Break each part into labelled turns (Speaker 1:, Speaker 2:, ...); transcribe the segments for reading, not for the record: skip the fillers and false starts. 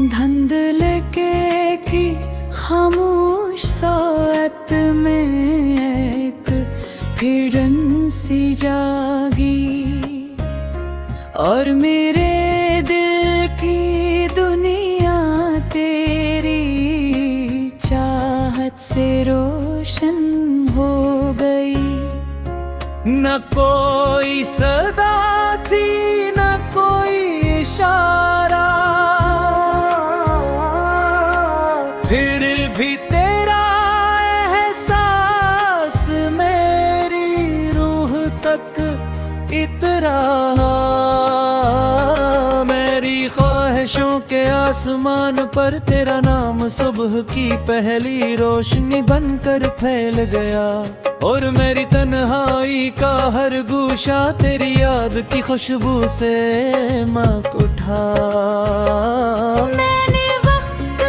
Speaker 1: धुंधले के की खामोश सात में एक हिरन सी जागी और मेरे दिल की दुनिया तेरी चाहत से रोशन हो गई।
Speaker 2: न कोई सदा थी न कोई इशारा, फिर भी तेरा एहसास मेरी रूह तक इतरा। मेरी ख्वाहिशों के आसमान पर तेरा नाम सुबह की पहली रोशनी बनकर फैल गया और मेरी तन्हाई का हर गूशा तेरी याद की खुशबू से महक उठा।
Speaker 1: मैंने वक्त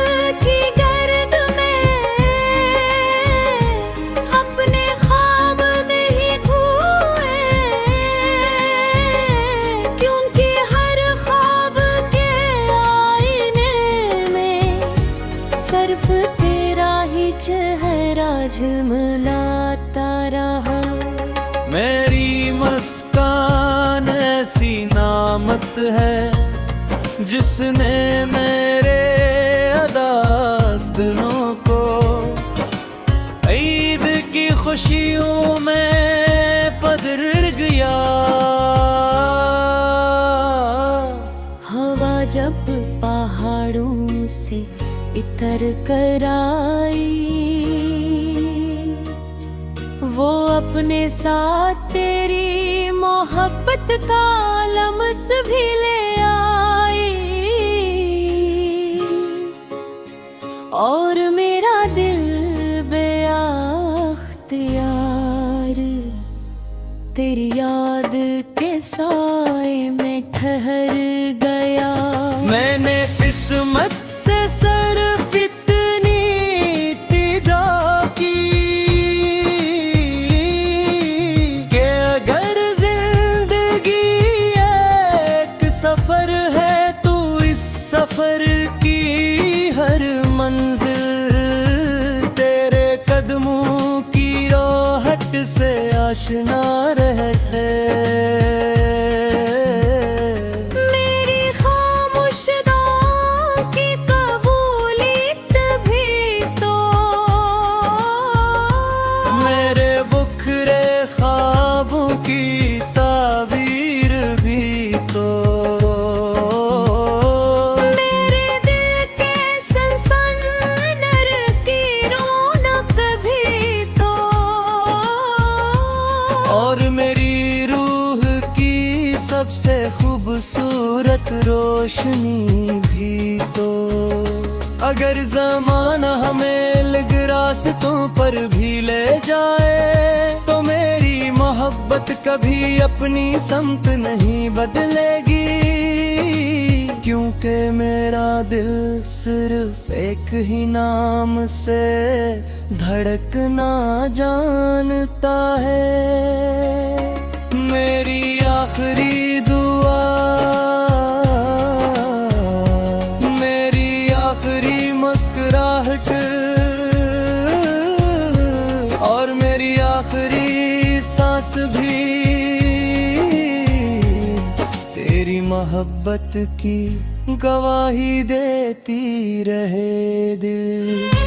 Speaker 1: की गर्द में अपने ख्वाब नहीं खोए, क्योंकि हर ख्वाब के आईने में सिर्फ तेरा ही चेहरा झिलमिलाता रहा।
Speaker 2: मेरी मुस्कान ऐसी नामत है जिसने मेरे अदास दिलों को ईद की खुशियों में पधर गया।
Speaker 1: हवा जब पहाड़ों से इतर कर आई, वो अपने साथ तेरी मोहब्बत का लम्स भी ले आई और मेरा दिल बेअख्तियार तेरी याद के साए में ठहर गया।
Speaker 2: मैंने किस्मत से सिर्फ इतनी इल्तिजा की कि अगर जिंदगी एक सफर है तो इस सफर की हर मंजिल तेरे कदमों की रोहट से आशना रहे।
Speaker 1: मेरी खामोश दुआओं की कबूलियत भी तो,
Speaker 2: मेरे बुखरे ख्वाबों की ताबीर भी तो,
Speaker 1: मेरे दिल के सनसनाहट की रौनक भी तो,
Speaker 2: और मेरी रूह की सबसे खूबसूरत रोशनी भी तो। अगर ज़माना हमें अलग रास्तों पर भी ले जाए तो मेरी मोहब्बत कभी अपनी समत नहीं बदलेगी, क्योंकि मेरा दिल सिर्फ एक ही नाम से धड़कना जानता है। मेरी आखिरी दुआ, मेरी आखिरी मुस्कुराहट और मेरी आखिरी सांस भी तेरी मोहब्बत की गवाही देती रहे दिल।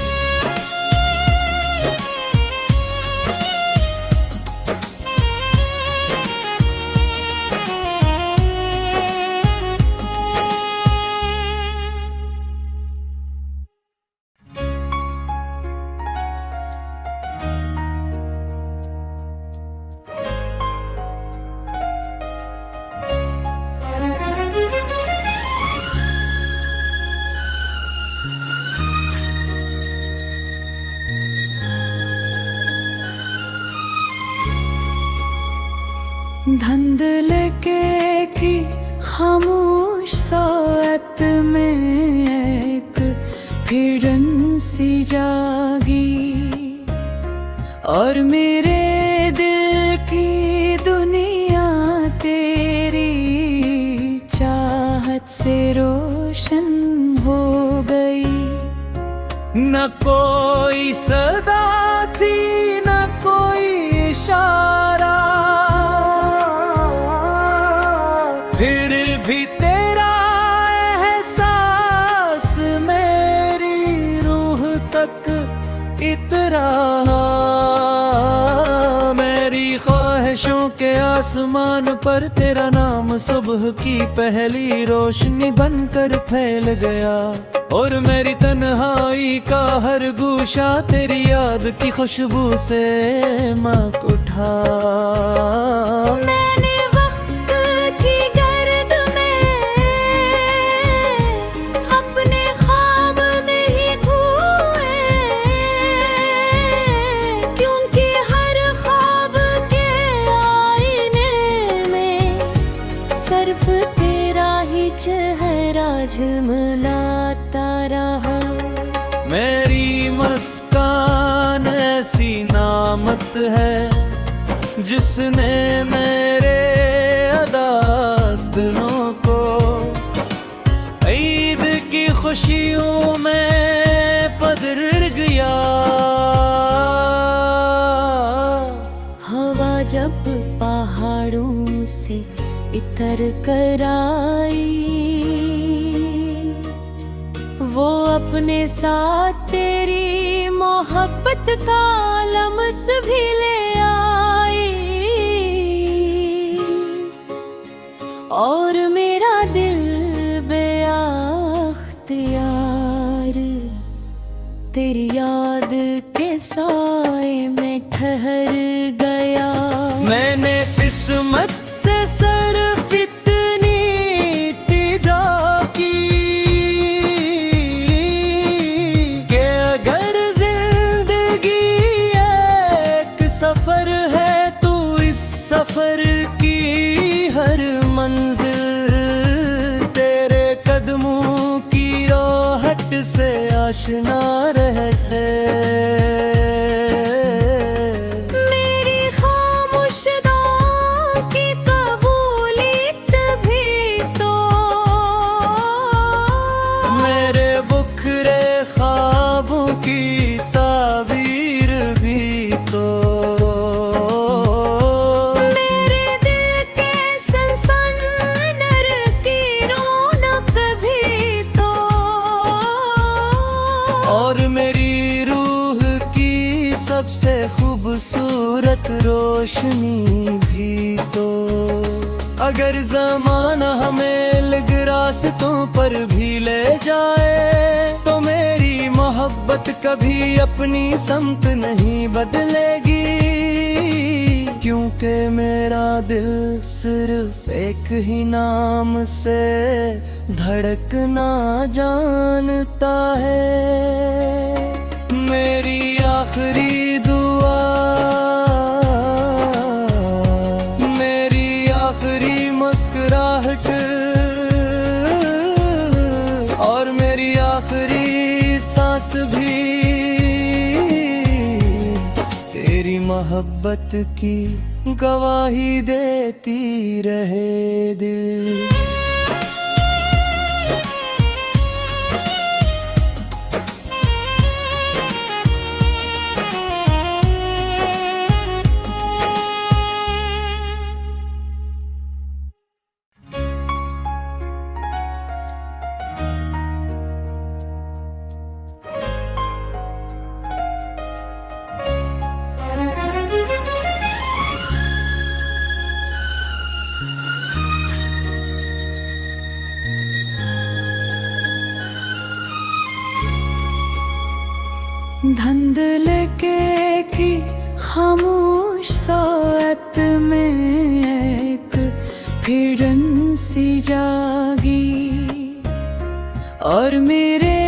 Speaker 1: धुंधले के की खामोश सात में एक हिरन सी जागी और मेरे दिल की दुनिया तेरी चाहत से रोशन हो
Speaker 2: न कोई सदा थी न कोई इशारा, फिर भी तेरा एहसास मेरी रूह तक इतरा। मेरी ख्वाहिशों के आसमान पर तेरा नाम सुबह की पहली रोशनी बनकर फैल गया, और मेरी तन्हाई का हर गूशा तेरी याद की खुशबू से महक उठा।
Speaker 1: मैंने वक्त की गर्द में अपने ख्वाब नहीं खोए, क्योंकि हर ख्वाब के आईने में सिर्फ तेरा ही चेहरा झिलमिलाता रहा।
Speaker 2: मेरी मुस्कान ऐसी नामत है जिसने मेरे अदास दिलों को ईद की खुशियों में बदल गया।
Speaker 1: हवा जब पहाड़ों से इतर कर आई, वो अपने साथ तेरी मोहब्बत का लम्स भी ले आई, और मेरा दिल बेअख्तियार तेरी याद के साए में ठहर गया।
Speaker 2: मैंने किस्मत से सिर्फ इतनी इल्तिजा की कि अगर जिंदगी एक सफर है तो इस सफर की हर मंजिल तेरे कदमों की राहत से आशना रहे।
Speaker 1: मेरी खामोश दुआओं की कबूलियत भी तो,
Speaker 2: मेरे बुखरे ख्वाबों की ताबीर भी तो,
Speaker 1: मेरे दिल के सनसनाहट की रौनक भी तो,
Speaker 2: और मेरी रूह की सबसे खूबसूरत रोशनी भी तो। अगर ज़माना हमें अलग रास्तों पर भी ले जाए तो मेरी मोहब्बत कभी अपनी समत नहीं बदलेगी, क्योंकि मेरा दिल सिर्फ एक ही नाम से धड़कना जानता है। मेरी आखिरी दुआ, मेरी आखिरी मुस्कुराहट और मेरी आखिरी सांस भी तेरी मोहब्बत की गवाही देती रहे दिल।
Speaker 1: धंधल के की खामोश सात में एक हिरन सी जागी, और मेरे